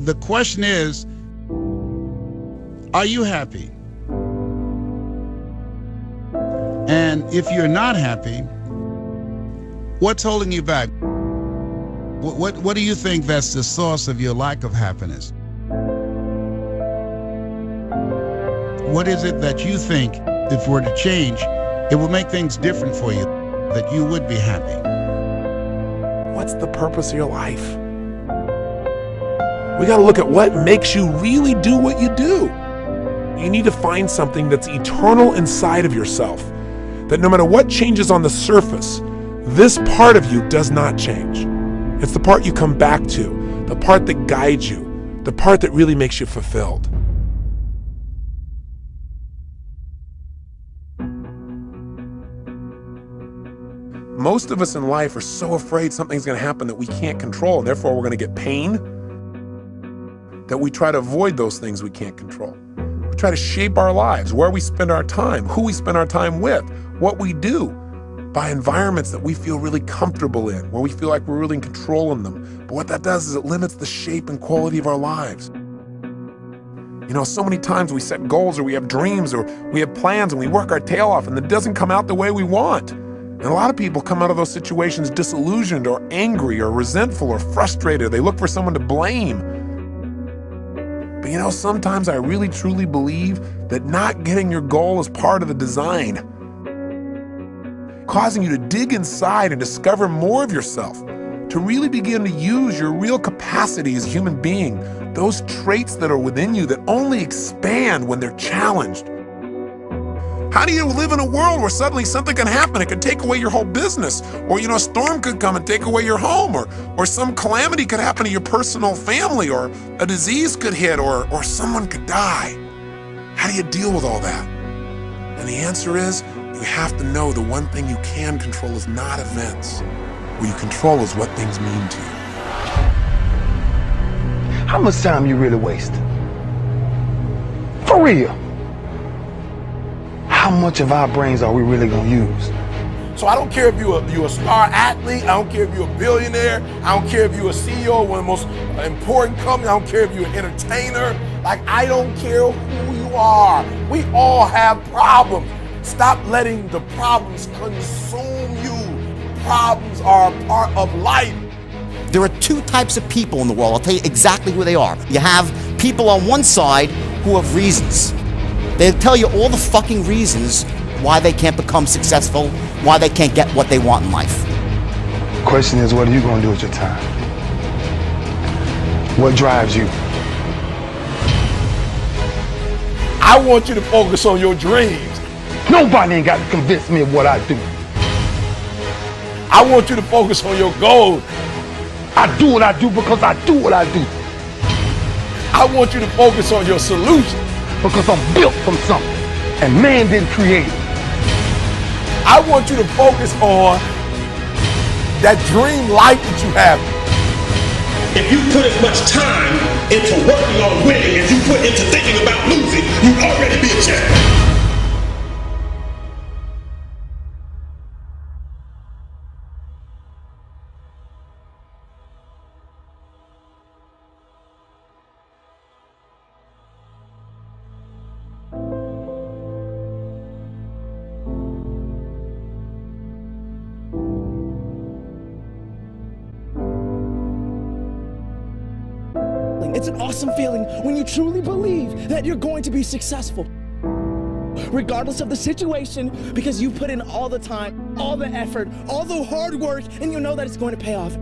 the question is, are you happy? And if you're not happy, what's holding you back? What do you think that's the source of your lack of happiness? What is it that you think, if were to change, it would make things different for you, that you would be happy? What's the purpose of your life? We got to look at what makes you really do what you do. You need to find something that's eternal inside of yourself, that no matter what changes on the surface, this part of you does not change. It's the part you come back to, the part that guides you, the part that really makes you fulfilled. Most of us in life are so afraid something's going to happen that we can't control, and therefore we're going to get pain, that we try to avoid those things we can't control. We try to shape our lives, where we spend our time, who we spend our time with, what we do, by environments that we feel really comfortable in, where we feel like we're really in control of them. But what that does is it limits the shape and quality of our lives. You know, so many times we set goals, or we have dreams, or we have plans, and we work our tail off, and it doesn't come out the way we want. And a lot of people come out of those situations disillusioned, or angry, or resentful, or frustrated. They look for someone to blame. But you know, sometimes I really truly believe that not getting your goal is part of the design, causing you to dig inside and discover more of yourself, to really begin to use your real capacity as a human being, those traits that are within you that only expand when they're challenged. How do you live in a world where suddenly something can happen? It could take away your whole business, or a storm could come and take away your home, or some calamity could happen to your personal family, or a disease could hit, or someone could die. How do you deal with all that? And the answer is, you have to know the one thing you can control is not events. What you control is what things mean to you. How much time you really wasting? For real. How much of our brains are we really gonna use? So I don't care if you're a star athlete, I don't care if you're a billionaire, I don't care if you're a CEO of one of the most important companies, I don't care if you're an entertainer. I don't care who you are. We all have problems. Stop letting the problems consume you. Problems are a part of life. There are two types of people in the world. I'll tell you exactly who they are. You have people on one side who have reasons. They tell you all the fucking reasons why they can't become successful, why they can't get what they want in life. Question is, what are you gonna do with your time? What drives you? I want you to focus on your dreams. Nobody ain't got to convince me of what I do. I want you to focus on your goals. I do what I do because I do what I do. I want you to focus on your solution. Because I'm built from something, and man didn't create it. I want you to focus on that dream life that you have. If you put as much time into working on winning as you put into thinking about losing, you'd already be a champion. It's an awesome feeling when you truly believe that you're going to be successful, regardless of the situation, because you put in all the time, all the effort, all the hard work, and you know that it's going to pay off.